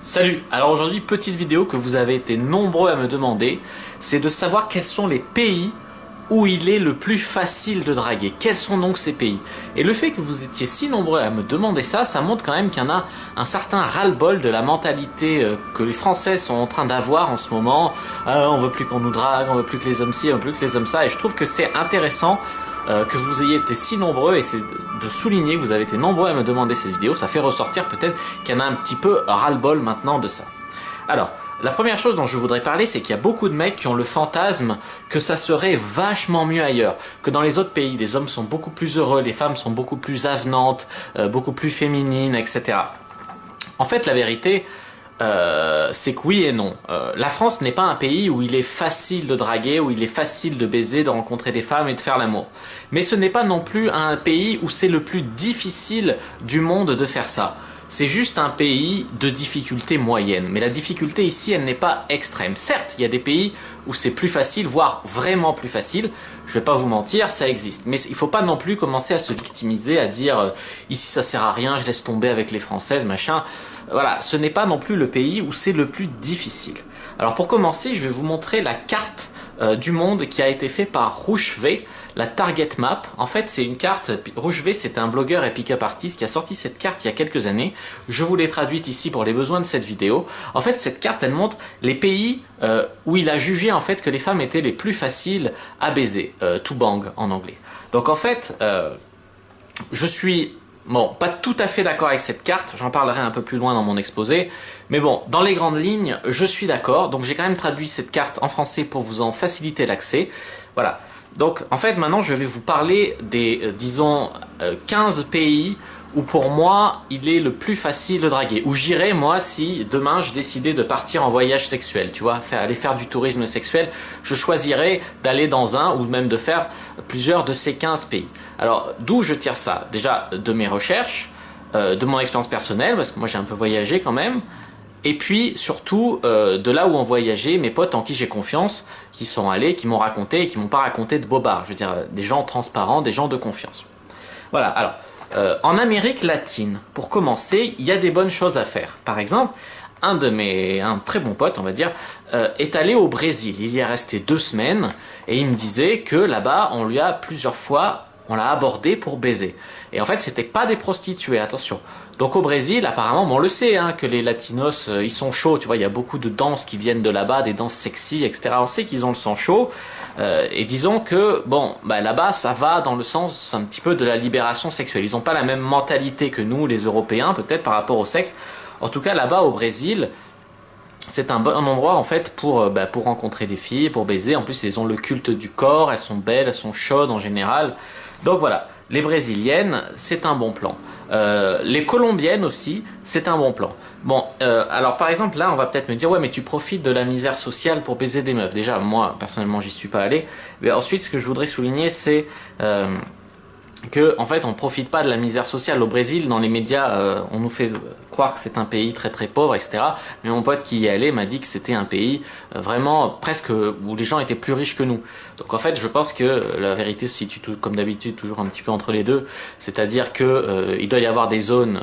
Salut, alors aujourd'hui petite vidéo que vous avez été nombreux à me demander, c'est de savoir quels sont les pays où il est le plus facile de draguer. Quels sont donc ces pays? Et le fait que vous étiez si nombreux à me demander ça, ça montre quand même qu'il y en a un certain ras-le-bol de la mentalité que les Français sont en train d'avoir en ce moment. On veut plus qu'on nous drague, on veut plus que les hommes ci, on veut plus que les hommes ça. Et je trouve que c'est intéressant que vous ayez été si nombreux, et c'est de souligner que vous avez été nombreux à me demander cette vidéo. Ça fait ressortir peut-être qu'il y en a un petit peu ras-le-bol maintenant de ça. Alors, la première chose dont je voudrais parler, c'est qu'il y a beaucoup de mecs qui ont le fantasme que ça serait vachement mieux ailleurs, que dans les autres pays, les hommes sont beaucoup plus heureux, les femmes sont beaucoup plus avenantes, beaucoup plus féminines, etc. En fait, la vérité, c'est que oui et non. La France n'est pas un pays où il est facile de draguer, où il est facile de baiser, de rencontrer des femmes et de faire l'amour. Mais ce n'est pas non plus un pays où c'est le plus difficile du monde de faire ça. C'est juste un pays de difficulté moyenne. Mais la difficulté ici, elle n'est pas extrême. Certes, il y a des pays où c'est plus facile, voire vraiment plus facile. Je vais pas vous mentir, ça existe. Mais il faut pas non plus commencer à se victimiser, à dire ici ça sert à rien, je laisse tomber avec les Françaises, machin. Voilà, ce n'est pas non plus le pays où c'est le plus difficile. Alors pour commencer, je vais vous montrer la carte du monde qui a été faite par Rouge-V, la Target Map. En fait, c'est une carte. Rouge-V, c'est un blogueur et pick-up artist qui a sorti cette carte il y a quelques années. Je vous l'ai traduite ici pour les besoins de cette vidéo. En fait, cette carte, elle montre les pays où il a jugé en fait que les femmes étaient les plus faciles à baiser, to bang en anglais. Donc en fait, je suis bon, pas tout à fait d'accord avec cette carte, j'en parlerai un peu plus loin dans mon exposé, mais bon, dans les grandes lignes, je suis d'accord, donc j'ai quand même traduit cette carte en français pour vous en faciliter l'accès. Voilà, donc en fait maintenant je vais vous parler des, disons, 15 pays où pour moi il est le plus facile de draguer, où j'irais moi si demain je décidais de partir en voyage sexuel, tu vois, aller faire du tourisme sexuel, je choisirais d'aller dans un ou même de faire plusieurs de ces 15 pays. Alors d'où je tire ça? Déjà de mes recherches, de mon expérience personnelle, parce que moi j'ai un peu voyagé quand même, et puis surtout de là où ont voyagé mes potes en qui j'ai confiance, qui sont allés, qui m'ont raconté et qui m'ont pas raconté de bobards, je veux dire des gens transparents, des gens de confiance. Voilà, alors en Amérique latine, pour commencer, il y a des bonnes choses à faire. Par exemple, un très bon pote, on va dire, est allé au Brésil. Il y est resté 2 semaines et il me disait que là-bas, on lui a plusieurs fois, on l'a abordé pour baiser. Et en fait, c'était pas des prostituées, attention. Donc au Brésil, apparemment, bon, on le sait, hein, que les latinos, ils sont chauds, tu vois, il y a beaucoup de danses qui viennent de là-bas, des danses sexy, etc. On sait qu'ils ont le sang chaud, et disons que, bon, bah, là-bas, ça va dans le sens un petit peu de la libération sexuelle. Ils n'ont pas la même mentalité que nous, les Européens, peut-être par rapport au sexe. En tout cas, là-bas, au Brésil, c'est un bon endroit en fait pour rencontrer des filles, pour baiser. En plus, elles ont le culte du corps, elles sont belles, elles sont chaudes en général. Donc voilà, les brésiliennes, c'est un bon plan. Les colombiennes aussi, c'est un bon plan. Bon, alors par exemple, là, on va peut-être me dire, ouais, mais tu profites de la misère sociale pour baiser des meufs. Déjà, moi, personnellement, j'y suis pas allé. Mais ensuite, ce que je voudrais souligner, c'est que en fait on ne profite pas de la misère sociale au Brésil. Dans les médias on nous fait croire que c'est un pays très très pauvre, etc. Mais mon pote qui y est allé m'a dit que c'était un pays vraiment presque où les gens étaient plus riches que nous. Donc en fait je pense que la vérité se situe comme d'habitude toujours un petit peu entre les deux, c'est à dire que il doit y avoir des zones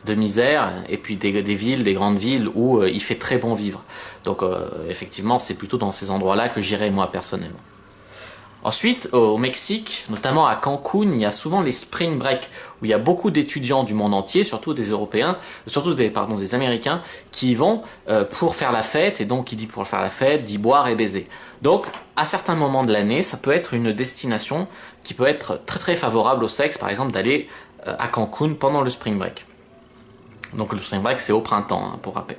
de misère et puis des villes, des grandes villes où il fait très bon vivre. Donc effectivement c'est plutôt dans ces endroits là que j'irai moi personnellement. Ensuite, au Mexique, notamment à Cancun, il y a souvent les spring break où il y a beaucoup d'étudiants du monde entier, surtout des Européens, surtout des Américains, qui y vont pour faire la fête, et donc qui dit pour faire la fête, dit boire et baiser. Donc, à certains moments de l'année, ça peut être une destination qui peut être très très favorable au sexe, par exemple d'aller à Cancun pendant le spring break. Donc le spring break c'est au printemps, hein, pour rappel.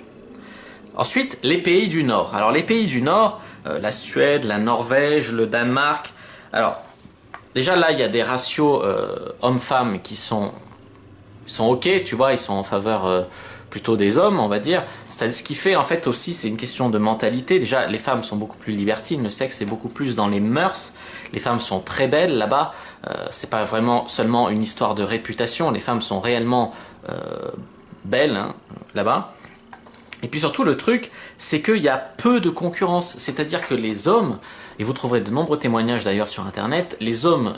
Ensuite, les pays du Nord. Alors les pays du Nord, la Suède, la Norvège, le Danemark. Alors, déjà là, il y a des ratios hommes-femmes qui sont ok, tu vois, ils sont en faveur plutôt des hommes, on va dire. C'est-à-dire ce qui fait en fait aussi, c'est une question de mentalité. Déjà, les femmes sont beaucoup plus libertines, le sexe est beaucoup plus dans les mœurs. Les femmes sont très belles là-bas. C'est pas vraiment seulement une histoire de réputation. Les femmes sont réellement belles, hein, là-bas. Et puis surtout le truc, c'est qu'il y a peu de concurrence, c'est-à-dire que les hommes, et vous trouverez de nombreux témoignages d'ailleurs sur internet, les hommes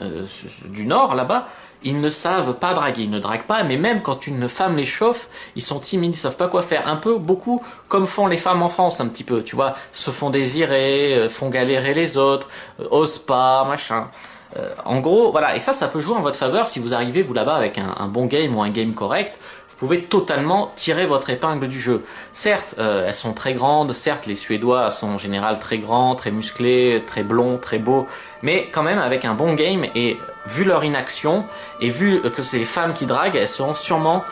du Nord là-bas, ils ne savent pas draguer, ils ne draguent pas, mais même quand une femme les chauffe, ils sont timides, ils savent pas quoi faire. Un peu, beaucoup, comme font les femmes en France, un petit peu, tu vois, se font désirer, font galérer les autres, osent pas, machin. En gros, voilà, et ça peut jouer en votre faveur si vous arrivez, vous là-bas, avec un bon game ou un game correct, vous pouvez totalement tirer votre épingle du jeu. Certes, elles sont très grandes, certes, les Suédois sont en général très grands, très musclés, très blonds, très beaux, mais quand même, avec un bon game, et vu leur inaction, et vu que c'est les femmes qui draguent, elles seront sûrement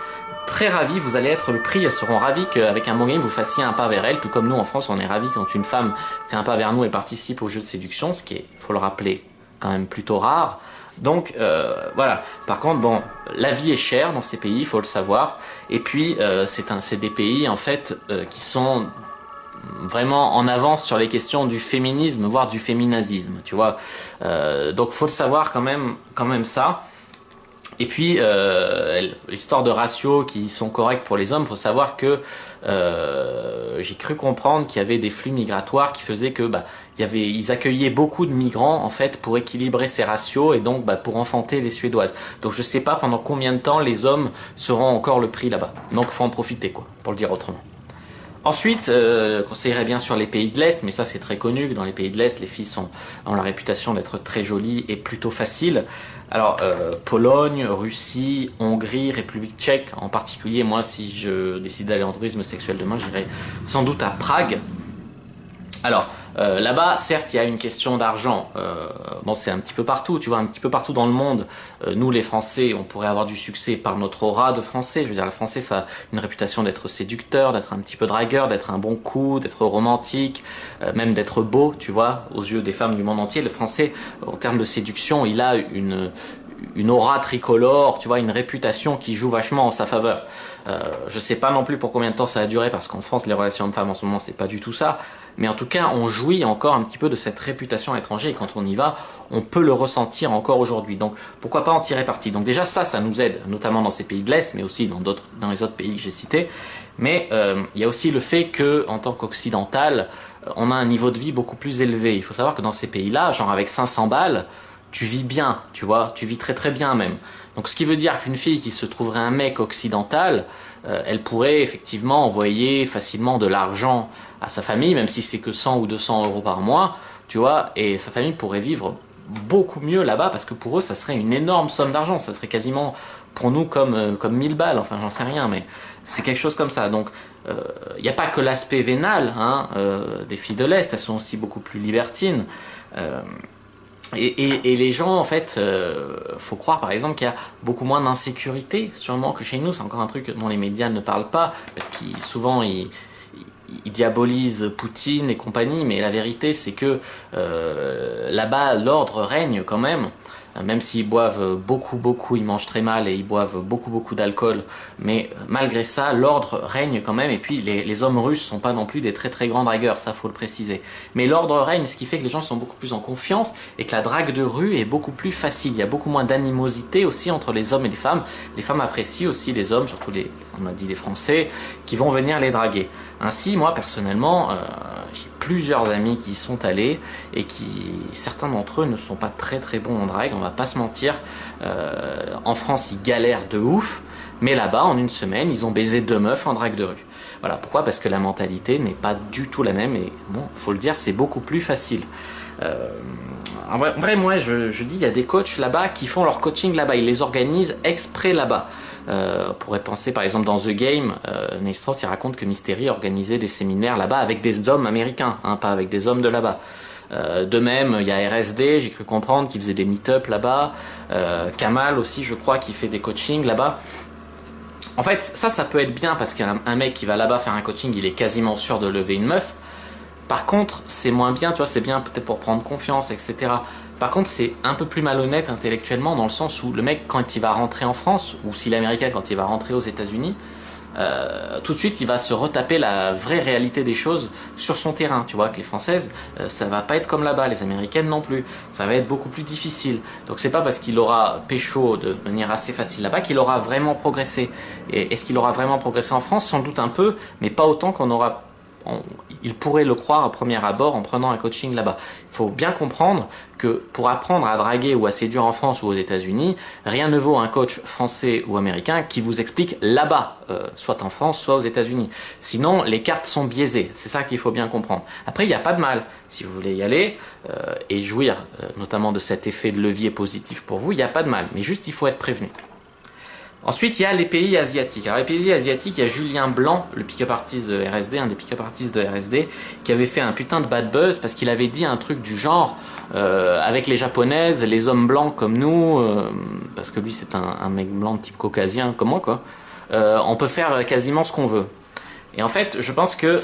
très ravies, vous allez être le prix, elles seront ravies qu'avec un bon game, vous fassiez un pas vers elles, tout comme nous en France, on est ravis quand une femme fait un pas vers nous et participe au jeu de séduction, ce qui est, faut le rappeler, quand même plutôt rare. Donc voilà. Par contre, bon, la vie est chère dans ces pays, il faut le savoir. Et puis c'est des pays en fait qui sont vraiment en avance sur les questions du féminisme, voire du féminazisme, tu vois. Donc faut le savoir quand même ça. Et puis, l'histoire de ratios qui sont corrects pour les hommes, il faut savoir que j'ai cru comprendre qu'il y avait des flux migratoires qui faisaient que ils accueillaient beaucoup de migrants en fait pour équilibrer ces ratios et donc pour enfanter les Suédoises. Donc je sais pas pendant combien de temps les hommes seront encore le prix là-bas. Donc faut en profiter quoi, pour le dire autrement. Ensuite, conseillerais bien sûr les pays de l'Est, mais ça c'est très connu, que dans les pays de l'Est, les filles ont la réputation d'être très jolies et plutôt faciles. Alors, Pologne, Russie, Hongrie, République tchèque, en particulier, moi si je décide d'aller en tourisme sexuel demain, j'irai sans doute à Prague. Alors, là-bas, certes, il y a une question d'argent. Bon, c'est un petit peu partout, tu vois, un petit peu partout dans le monde. Nous, les Français, on pourrait avoir du succès par notre aura de Français. Je veux dire, le Français, ça a une réputation d'être séducteur, d'être un petit peu dragueur, d'être un bon coup, d'être romantique, même d'être beau, tu vois, aux yeux des femmes du monde entier. Le Français, en termes de séduction, il a une aura tricolore, tu vois, une réputation qui joue vachement en sa faveur. Je sais pas non plus pour combien de temps ça a duré, parce qu'en France, les relations hommes-femmes en ce moment, c'est pas du tout ça. Mais en tout cas, on jouit encore un petit peu de cette réputation à l'étranger, et quand on y va, on peut le ressentir encore aujourd'hui. Donc, pourquoi pas en tirer parti? Donc déjà, ça nous aide, notamment dans ces pays de l'Est, mais aussi dans les autres pays que j'ai cités. Mais il y a aussi le fait que, en tant qu'occidental, on a un niveau de vie beaucoup plus élevé. Il faut savoir que dans ces pays-là, genre avec 500 balles, tu vis bien, tu vois, tu vis très très bien même. Donc ce qui veut dire qu'une fille qui se trouverait un mec occidental, elle pourrait effectivement envoyer facilement de l'argent à sa famille, même si c'est que 100 ou 200 euros par mois, tu vois, et sa famille pourrait vivre beaucoup mieux là-bas, parce que pour eux ça serait une énorme somme d'argent, ça serait quasiment pour nous comme 1000 balles, enfin j'en sais rien, mais c'est quelque chose comme ça. Donc il n'y a pas que l'aspect vénal hein, des filles de l'Est, elles sont aussi beaucoup plus libertines. Et les gens, en fait, faut croire par exemple qu'il y a beaucoup moins d'insécurité, sûrement que chez nous. C'est encore un truc dont les médias ne parlent pas, parce qu'ils souvent ils diabolisent Poutine et compagnie, mais la vérité c'est que là-bas l'ordre règne quand même s'ils boivent beaucoup, ils mangent très mal et ils boivent beaucoup d'alcool, mais malgré ça, l'ordre règne quand même, et puis les hommes russes sont pas non plus des très grands dragueurs, ça faut le préciser. Mais l'ordre règne, ce qui fait que les gens sont beaucoup plus en confiance, et que la drague de rue est beaucoup plus facile, il y a beaucoup moins d'animosité aussi entre les hommes et les femmes apprécient aussi les hommes, surtout on a dit les Français, qui vont venir les draguer. Ainsi, moi personnellement, j'ai plusieurs amis qui y sont allés et certains d'entre eux ne sont pas très bons en drague, on va pas se mentir. En France, ils galèrent de ouf, mais là-bas, en une semaine, ils ont baisé 2 meufs en drague de rue. Voilà, pourquoi? Parce que la mentalité n'est pas du tout la même, et bon, faut le dire, c'est beaucoup plus facile. En vrai, moi, je dis, il y a des coachs là-bas qui font leur coaching là-bas, ils les organisent exprès là-bas. On pourrait penser par exemple dans The Game, Nestros il raconte que Mystery organisait des séminaires là-bas avec des hommes américains, hein, pas avec des hommes de là-bas. De même, il y a RSD, j'ai cru comprendre qu'il faisait des meet-up là-bas. Kamal aussi, je crois, qui fait des coachings là-bas. En fait, ça peut être bien parce qu'un mec qui va là-bas faire un coaching, il est quasiment sûr de lever une meuf. Par contre, c'est moins bien, tu vois, c'est bien peut-être pour prendre confiance, etc. Par contre, c'est un peu plus malhonnête intellectuellement, dans le sens où le mec, quand il va rentrer en France, ou si l'américain, quand il va rentrer aux États-Unis, tout de suite, il va se retaper la vraie réalité des choses sur son terrain. Tu vois que les Françaises, ça va pas être comme là-bas, les Américaines non plus. Ça va être beaucoup plus difficile. Donc c'est pas parce qu'il aura pécho de manière assez facile là-bas qu'il aura vraiment progressé. Et est-ce qu'il aura vraiment progressé en France? Sans doute un peu, mais pas autant qu'on il pourrait le croire à premier abord en prenant un coaching là-bas. Il faut bien comprendre que pour apprendre à draguer ou à séduire en France ou aux États-Unis, rien ne vaut un coach français ou américain qui vous explique là-bas, soit en France, soit aux États-Unis. Sinon, les cartes sont biaisées. C'est ça qu'il faut bien comprendre. Après, il n'y a pas de mal. Si vous voulez y aller et jouir notamment de cet effet de levier positif pour vous, il n'y a pas de mal. Mais juste, il faut être prévenu. Ensuite, il y a les pays asiatiques. Alors, les pays asiatiques, il y a Julien Blanc, le pick-up artist de RSD, un des pick-up artistes de RSD, qui avait fait un putain de bad buzz parce qu'il avait dit un truc du genre avec les japonaises, les hommes blancs comme nous, parce que lui c'est un mec blanc de type caucasien comme moi, quoi, on peut faire quasiment ce qu'on veut. Et en fait, je pense que,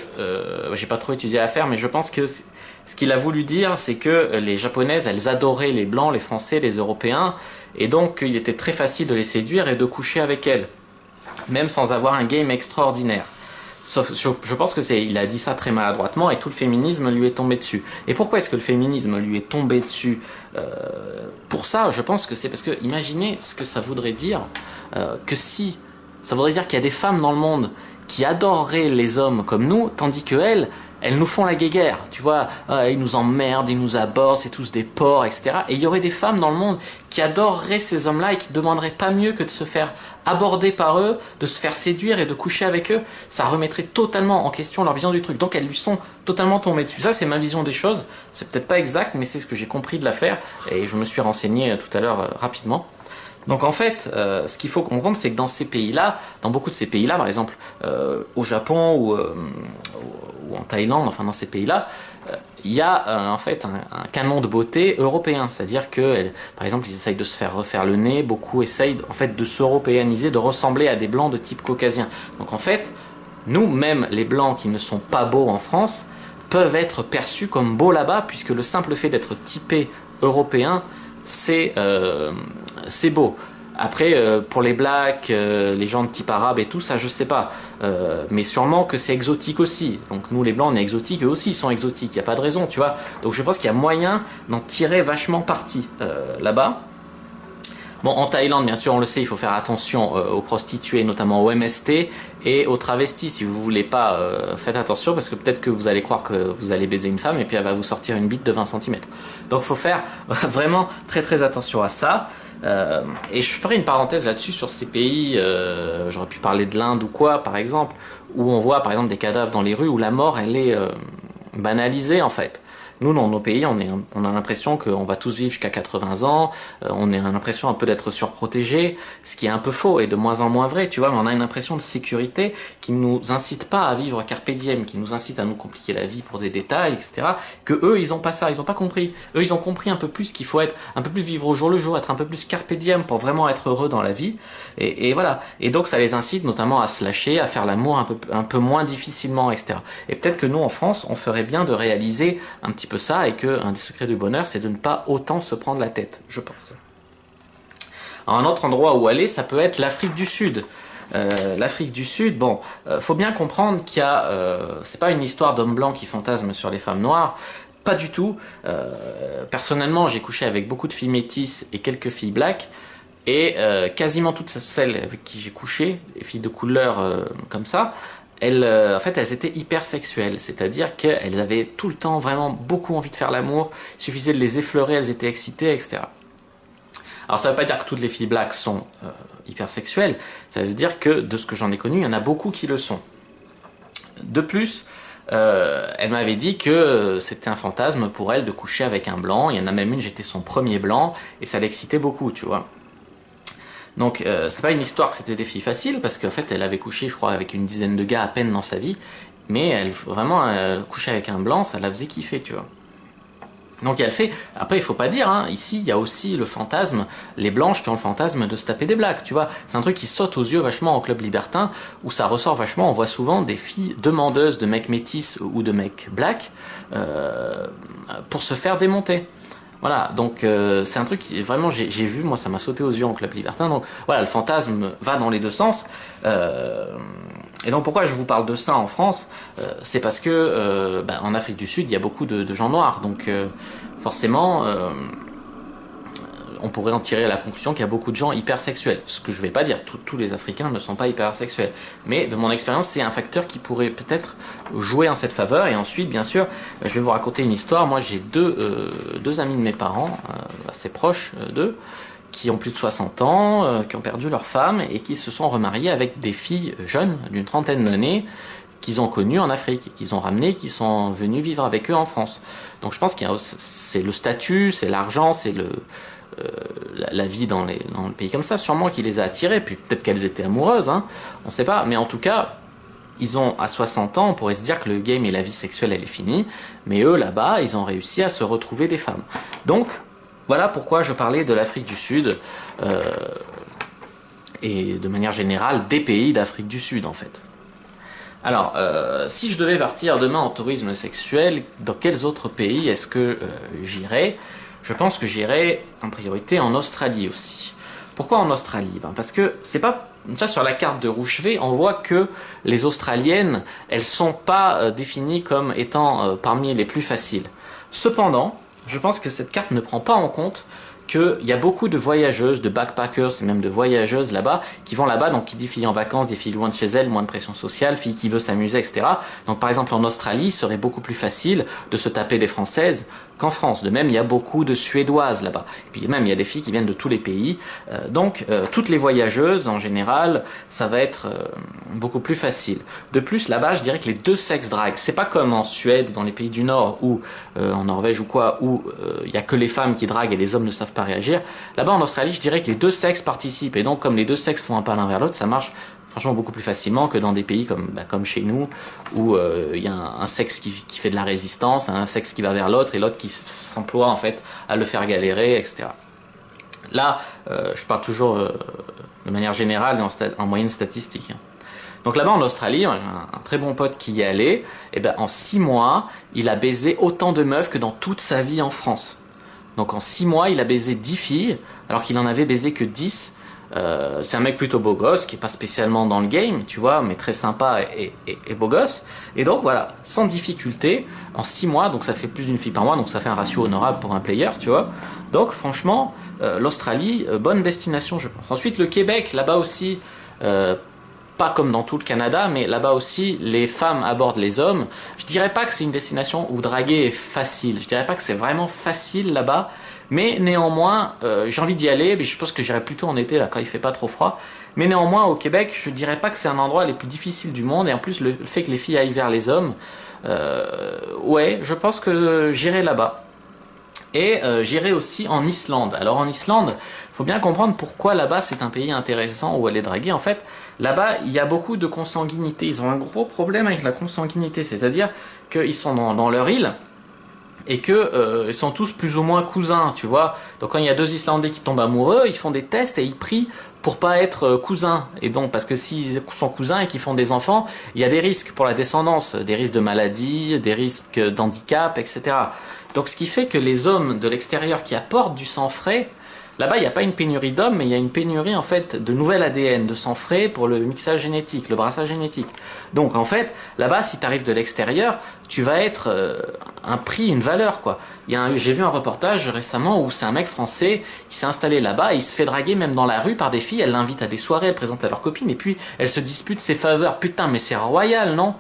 j'ai pas trop étudié l'affaire, mais je pense que ce qu'il a voulu dire, c'est que les japonaises, elles adoraient les blancs, les français, les européens, et donc il était très facile de les séduire et de coucher avec elles, même sans avoir un game extraordinaire. Sauf, je pense que il a dit ça très maladroitement et tout le féminisme lui est tombé dessus. Et pourquoi est-ce que le féminisme lui est tombé dessus pour ça, je pense que c'est parce que, imaginez ce que ça voudrait dire, que si, ça voudrait dire qu'il y a des femmes dans le monde qui adoreraient les hommes comme nous, tandis que elles nous font la guéguerre, tu vois, ils nous emmerdent, ils nous abordent, c'est tous des porcs, etc. Et il y aurait des femmes dans le monde qui adoreraient ces hommes-là et qui ne demanderaient pas mieux que de se faire aborder par eux, de se faire séduire et de coucher avec eux. Ça remettrait totalement en question leur vision du truc. Donc elles lui sont totalement tombées dessus. Ça, c'est ma vision des choses. C'est peut-être pas exact, mais c'est ce que j'ai compris de l'affaire. Et je me suis renseigné tout à l'heure rapidement. Donc en fait, ce qu'il faut comprendre, c'est que dans ces pays-là, dans beaucoup de ces pays-là, par exemple au Japon ou en Thaïlande, enfin dans ces pays-là, il y a en fait un canon de beauté européen, c'est-à-dire que, par exemple, ils essayent de se faire refaire le nez, beaucoup essayent en fait de s'européaniser, de ressembler à des blancs de type caucasien. Donc en fait, nous, même les blancs qui ne sont pas beaux en France, peuvent être perçus comme beaux là-bas, puisque le simple fait d'être typé européen, c'est beau. Après, pour les blacks, les gens de type arabe et tout, ça je sais pas. Mais sûrement que c'est exotique aussi. Donc nous les blancs on est exotiques, eux aussi ils sont exotiques, il n'y a pas de raison, tu vois. Donc je pense qu'il y a moyen d'en tirer vachement parti là-bas. Bon, en Thaïlande, bien sûr, on le sait, il faut faire attention aux prostituées, notamment aux MST et aux travestis. Si vous voulez pas, faites attention parce que peut-être que vous allez croire que vous allez baiser une femme et puis elle va vous sortir une bite de 20 cm. Donc il faut faire vraiment très très attention à ça. Et je ferai une parenthèse là-dessus sur ces pays, j'aurais pu parler de l'Inde ou quoi, par exemple, où on voit par exemple des cadavres dans les rues où la mort elle est banalisée en fait. Nous, dans nos pays, on a l'impression qu'on va tous vivre jusqu'à 80 ans, on a l'impression un peu d'être surprotégé, ce qui est un peu faux et de moins en moins vrai, tu vois, mais on a une impression de sécurité qui nous incite pas à vivre carpe diem, qui nous incite à nous compliquer la vie pour des détails, etc. Que eux, ils ont pas ça, ils ont pas compris. Eux, ils ont compris un peu plus qu'il faut être un peu plus vivre au jour le jour, être un peu plus carpe diem pour vraiment être heureux dans la vie. Et voilà. Et donc, ça les incite notamment à se lâcher, à faire l'amour un peu moins difficilement, etc. Et peut-être que nous, en France, on ferait bien de réaliser un petit peu ça et que un des secrets du bonheur c'est de ne pas autant se prendre la tête, je pense. Alors, un autre endroit où aller, ça peut être l'Afrique du Sud. L'Afrique du Sud, bon, faut bien comprendre qu'il y a, c'est pas une histoire d'hommes blancs qui fantasment sur les femmes noires, pas du tout. Personnellement, j'ai couché avec beaucoup de filles métisses et quelques filles black, et quasiment toutes celles avec qui j'ai couché, les filles de couleur comme ça, en fait, elles étaient hyper sexuelles, c'est-à-dire qu'elles avaient tout le temps vraiment beaucoup envie de faire l'amour, il suffisait de les effleurer, elles étaient excitées, etc. Alors ça ne veut pas dire que toutes les filles black sont hyper sexuelles, ça veut dire que de ce que j'en ai connu, il y en a beaucoup qui le sont. De plus, elle m'avait dit que c'était un fantasme pour elle de coucher avec un blanc, il y en a même une, j'étais son premier blanc, et ça l'excitait beaucoup, tu vois. Donc c'est pas une histoire que c'était des filles faciles, parce qu'en fait elle avait couché je crois avec une dizaine de gars à peine dans sa vie, mais elle vraiment coucher avec un blanc ça la faisait kiffer, tu vois. Donc elle fait, après il faut pas dire, hein, ici il y a aussi le fantasme, les blanches qui ont le fantasme de se taper des blacks, tu vois. C'est un truc qui saute aux yeux vachement en club libertin, où ça ressort vachement, on voit souvent des filles demandeuses de mecs métis ou de mecs blacks pour se faire démonter. Voilà, donc c'est un truc qui vraiment j'ai vu, moi ça m'a sauté aux yeux en club libertin, donc voilà, le fantasme va dans les deux sens. Et donc pourquoi je vous parle de ça en France, c'est parce que en Afrique du Sud il y a beaucoup de gens noirs, donc forcément on pourrait en tirer la conclusion qu'il y a beaucoup de gens hypersexuels. Ce que je ne vais pas dire, tous les Africains ne sont pas hypersexuels. Mais de mon expérience, c'est un facteur qui pourrait peut-être jouer en cette faveur. Et ensuite, bien sûr, je vais vous raconter une histoire. Moi, j'ai deux amis de mes parents, assez proches d'eux, qui ont plus de 60 ans, qui ont perdu leur femme et qui se sont remariés avec des filles jeunes d'une trentaine d'années qu'ils ont connues en Afrique, qu'ils ont ramenées, qui sont venus vivre avec eux en France. Donc je pense que c'est le statut, c'est l'argent, c'est la vie dans le pays comme ça, sûrement qui les a attirés, puis peut-être qu'elles étaient amoureuses, hein, on ne sait pas, mais en tout cas, ils ont à 60 ans, on pourrait se dire que le game et la vie sexuelle, elle est finie, mais eux, là-bas, ils ont réussi à se retrouver des femmes. Donc, voilà pourquoi je parlais de l'Afrique du Sud, et de manière générale, des pays d'Afrique du Sud, en fait. Alors, si je devais partir demain en tourisme sexuel, dans quels autres pays est-ce que j'irais? Je pense que j'irais en priorité en Australie aussi. Pourquoi en Australie? Parce que c'est pas... Déjà sur la carte de Rouchevet, on voit que les Australiennes, elles sont pas définies comme étant parmi les plus faciles. Cependant, je pense que cette carte ne prend pas en compte qu'il y a beaucoup de voyageuses, de backpackers et même de voyageuses là-bas qui vont là-bas, donc qui dit filles en vacances, des filles loin de chez elles, moins de pression sociale, filles qui veulent s'amuser, etc. Donc par exemple en Australie, il serait beaucoup plus facile de se taper des Françaises qu'en France. De même, il y a beaucoup de Suédoises là-bas. Et puis même, il y a des filles qui viennent de tous les pays. Donc toutes les voyageuses, en général, ça va être beaucoup plus facile. De plus, là-bas, je dirais que les deux sexes draguent. C'est pas comme en Suède, dans les pays du Nord, ou en Norvège ou quoi, où il n'y a que les femmes qui draguent et les hommes ne savent pas réagir. Là-bas en Australie, je dirais que les deux sexes participent, et donc comme les deux sexes font un pas l'un vers l'autre, ça marche franchement beaucoup plus facilement que dans des pays comme chez nous, où il y a un sexe qui fait de la résistance, un sexe qui va vers l'autre, et l'autre qui s'emploie en fait à le faire galérer, etc. Là, je parle toujours de manière générale et en moyenne statistique. Donc là-bas en Australie, j'ai un très bon pote qui y est allé, et ben en 6 mois, il a baisé autant de meufs que dans toute sa vie en France. Donc en 6 mois, il a baisé 10 filles, alors qu'il en avait baisé que 10. C'est un mec plutôt beau gosse, qui est pas spécialement dans le game, tu vois, mais très sympa et beau gosse. Et donc voilà, sans difficulté, en 6 mois, donc ça fait plus d'une fille par mois, donc ça fait un ratio honorable pour un player, tu vois. Donc franchement, l'Australie, bonne destination, je pense. Ensuite, le Québec, là-bas aussi... pas comme dans tout le Canada, mais là-bas aussi, les femmes abordent les hommes. Je dirais pas que c'est une destination où draguer est facile. Je dirais pas que c'est vraiment facile là-bas, mais néanmoins, j'ai envie d'y aller. Mais je pense que j'irai plutôt en été, là, quand il fait pas trop froid. Mais néanmoins, au Québec, je dirais pas que c'est un endroit les plus difficiles du monde. Et en plus, le fait que les filles aillent vers les hommes, ouais, je pense que j'irai là-bas. Et j'irai aussi en Islande. Alors en Islande, il faut bien comprendre pourquoi là-bas c'est un pays intéressant où aller draguer. En fait, là-bas, il y a beaucoup de consanguinité. Ils ont un gros problème avec la consanguinité, c'est-à-dire qu'ils sont dans leur île et qu'ils sont tous plus ou moins cousins, tu vois. Donc quand il y a deux Islandais qui tombent amoureux, ils font des tests et ils prient pour pas être cousins. Et donc, parce que s'ils sont cousins et qu'ils font des enfants, il y a des risques pour la descendance, des risques de maladie, des risques d'handicap, etc. Donc ce qui fait que les hommes de l'extérieur qui apportent du sang frais, là-bas il n'y a pas une pénurie d'hommes, mais il y a une pénurie en fait de nouvel ADN, de sang frais pour le mixage génétique, le brassage génétique. Donc en fait, là-bas si tu arrives de l'extérieur, tu vas être un prix, une valeur quoi. J'ai vu un reportage récemment où c'est un mec français qui s'est installé là-bas, et il se fait draguer même dans la rue par des filles, elle l'invite à des soirées, elle présente à leurs copines, et puis elle se dispute ses faveurs. Putain, mais c'est royal, non ?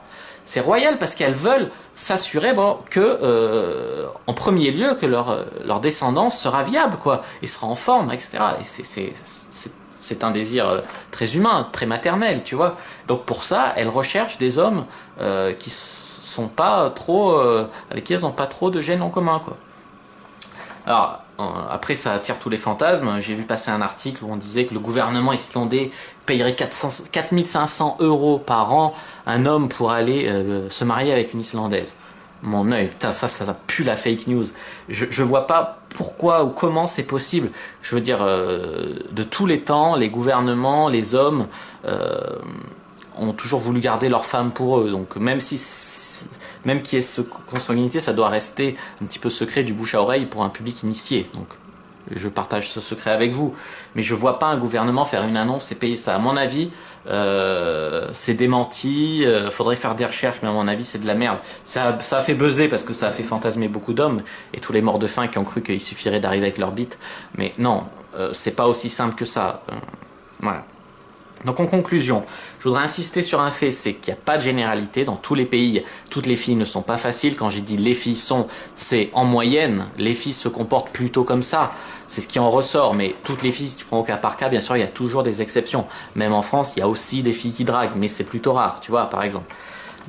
C'est royal parce qu'elles veulent s'assurer que, en premier lieu, que leur descendance sera viable, quoi, et sera en forme, etc. Et c'est un désir très humain, très maternel, tu vois. Donc pour ça, elles recherchent des hommes qui sont pas trop, avec qui elles n'ont pas trop de gènes en commun, quoi. Alors, après, ça attire tous les fantasmes. J'ai vu passer un article où on disait que le gouvernement islandais payerait 4500 € par an un homme pour aller se marier avec une Islandaise. Mon œil, putain, ça pue la fake news. Je vois pas pourquoi ou comment c'est possible. Je veux dire, de tous les temps, les gouvernements, les hommes ont toujours voulu garder leurs femmes pour eux. Donc même qu'il y ait ce consanguinité, ça doit rester un petit peu secret du bouche à oreille pour un public initié. Donc je partage ce secret avec vous. Mais je vois pas un gouvernement faire une annonce et payer ça. À mon avis, c'est démenti, faudrait faire des recherches, mais à mon avis c'est de la merde. Ça a fait buzzer parce que ça a fait fantasmer beaucoup d'hommes et tous les morts de faim qui ont cru qu'il suffirait d'arriver avec leur bite. Mais non, c'est pas aussi simple que ça. Voilà. Donc en conclusion, je voudrais insister sur un fait, c'est qu'il n'y a pas de généralité. Dans tous les pays, toutes les filles ne sont pas faciles. Quand j'ai dit les filles sont, c'est en moyenne. Les filles se comportent plutôt comme ça. C'est ce qui en ressort. Mais toutes les filles, si tu prends au cas par cas, bien sûr, il y a toujours des exceptions. Même en France, il y a aussi des filles qui draguent, mais c'est plutôt rare, tu vois, par exemple.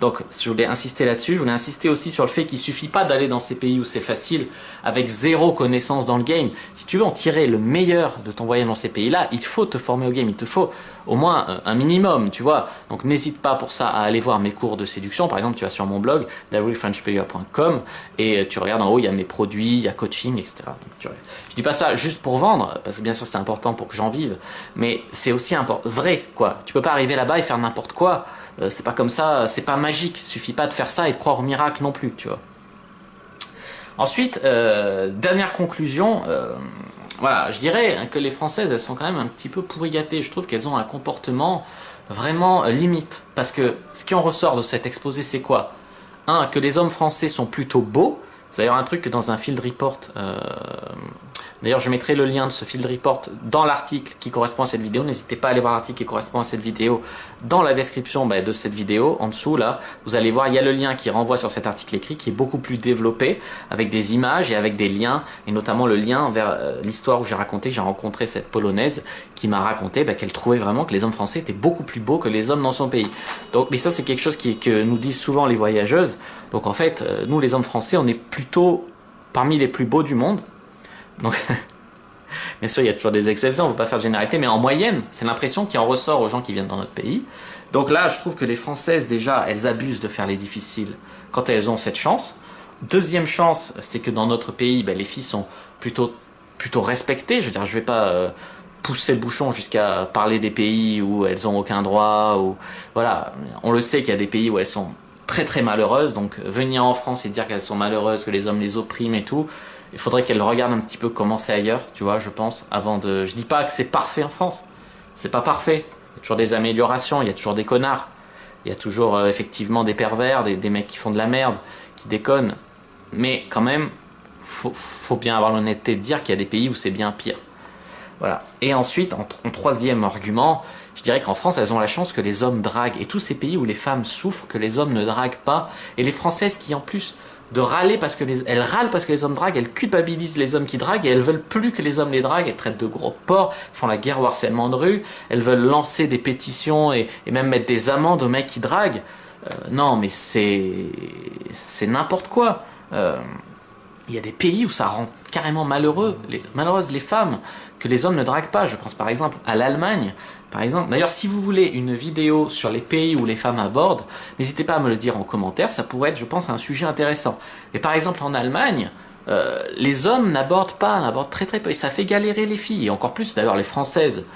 Donc, je voulais insister là-dessus. Je voulais insister aussi sur le fait qu'il ne suffit pas d'aller dans ces pays où c'est facile, avec zéro connaissance dans le game. Si tu veux en tirer le meilleur de ton voyage dans ces pays-là, il faut te former au game. Il te faut au moins un minimum, tu vois. Donc, n'hésite pas pour ça à aller voir mes cours de séduction. Par exemple, tu vas sur mon blog, therealfrenchplayer.com, et tu regardes en haut, il y a mes produits, il y a coaching, etc. Donc, je dis pas ça juste pour vendre, parce que bien sûr, c'est important pour que j'en vive, mais c'est aussi vrai, quoi. Tu peux pas arriver là-bas et faire n'importe quoi. C'est pas comme ça, c'est pas magique. Il suffit pas de faire ça et de croire au miracle non plus, tu vois. Ensuite, dernière conclusion, voilà, je dirais que les Françaises, elles sont quand même un petit peu pourri gâtées. Je trouve qu'elles ont un comportement vraiment limite. Parce que ce qui en ressort de cet exposé, c'est quoi? Un, que les hommes français sont plutôt beaux. C'est d'ailleurs un truc que dans un field report... D'ailleurs, je mettrai le lien de ce field report dans l'article qui correspond à cette vidéo. N'hésitez pas à aller voir l'article qui correspond à cette vidéo dans la description de cette vidéo. En dessous, là, vous allez voir, il y a le lien qui renvoie sur cet article écrit qui est beaucoup plus développé avec des images et avec des liens, et notamment le lien vers l'histoire où j'ai raconté que j'ai rencontré cette Polonaise qui m'a raconté qu'elle trouvait vraiment que les hommes français étaient beaucoup plus beaux que les hommes dans son pays. Donc, mais ça, c'est quelque chose que nous disent souvent les voyageuses. Donc, en fait, nous, les hommes français, on est plutôt parmi les plus beaux du monde. Donc, bien sûr, il y a toujours des exceptions, on ne veut pas faire de généralité, mais en moyenne, c'est l'impression qui en ressort aux gens qui viennent dans notre pays. Donc là, je trouve que les Françaises, déjà, elles abusent de faire les difficiles quand elles ont cette chance. Deuxième chance, c'est que dans notre pays, les filles sont plutôt respectées. Je veux dire, je ne vais pas pousser le bouchon jusqu'à parler des pays où elles n'ont aucun droit. Ou, voilà, on le sait qu'il y a des pays où elles sont très très malheureuses, donc venir en France et dire qu'elles sont malheureuses, que les hommes les oppriment et tout, il faudrait qu'elles regardent un petit peu comment c'est ailleurs, tu vois, je pense, avant de... Je dis pas que c'est parfait en France, c'est pas parfait, il y a toujours des améliorations, il y a toujours des connards, il y a toujours effectivement des pervers, des mecs qui font de la merde, qui déconnent, mais quand même, faut bien avoir l'honnêteté de dire qu'il y a des pays où c'est bien pire. Voilà. Et ensuite, en troisième argument, je dirais qu'en France, elles ont la chance que les hommes draguent. Et tous ces pays où les femmes souffrent, que les hommes ne draguent pas. Et les Françaises qui, en plus de râler parce que elles râlent parce que les hommes draguent, elles culpabilisent les hommes qui draguent et elles veulent plus que les hommes les draguent. Elles traitent de gros porcs, font la guerre au harcèlement de rue. Elles veulent lancer des pétitions et même mettre des amendes aux mecs qui draguent. Non, mais c'est n'importe quoi. Il y a des pays où ça rend carrément malheureuses les femmes que les hommes ne draguent pas. Je pense par exemple à l'Allemagne. Par exemple. D'ailleurs, si vous voulez une vidéo sur les pays où les femmes abordent, n'hésitez pas à me le dire en commentaire. Ça pourrait être, je pense, un sujet intéressant. Et par exemple, en Allemagne, les hommes n'abordent très très peu. Et ça fait galérer les filles. Et encore plus d'ailleurs les Françaises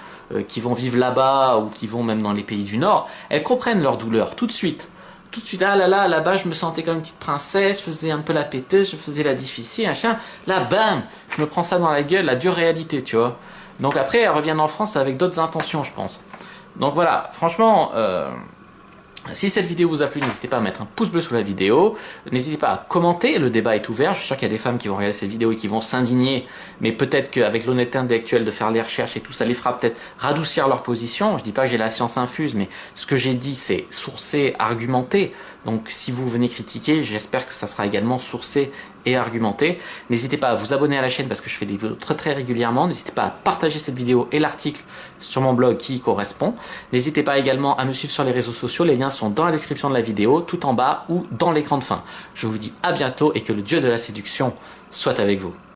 qui vont vivre là-bas ou qui vont même dans les pays du Nord, elles comprennent leur douleur tout de suite. Tout de suite, ah là là, là-bas, je me sentais comme une petite princesse, je faisais un peu la péteuse, je faisais la difficile, machin. Là, bam, je me prends ça dans la gueule, la dure réalité, tu vois. Donc après, elles reviennent en France avec d'autres intentions, je pense. Donc voilà, franchement, si cette vidéo vous a plu, n'hésitez pas à mettre un pouce bleu sous la vidéo. N'hésitez pas à commenter, le débat est ouvert. Je suis sûr qu'il y a des femmes qui vont regarder cette vidéo et qui vont s'indigner. Mais peut-être qu'avec l'honnêteté intellectuelle de faire les recherches et tout, ça les fera peut-être radoucir leur position. Je dis pas que j'ai la science infuse, mais ce que j'ai dit, c'est sourcé, argumenté. Donc si vous venez critiquer, j'espère que ça sera également sourcé et argumenté. N'hésitez pas à vous abonner à la chaîne parce que je fais des vidéos très très régulièrement. N'hésitez pas à partager cette vidéo et l'article sur mon blog qui y correspond. N'hésitez pas également à me suivre sur les réseaux sociaux. Les liens sont dans la description de la vidéo, tout en bas ou dans l'écran de fin. Je vous dis à bientôt et que le dieu de la séduction soit avec vous.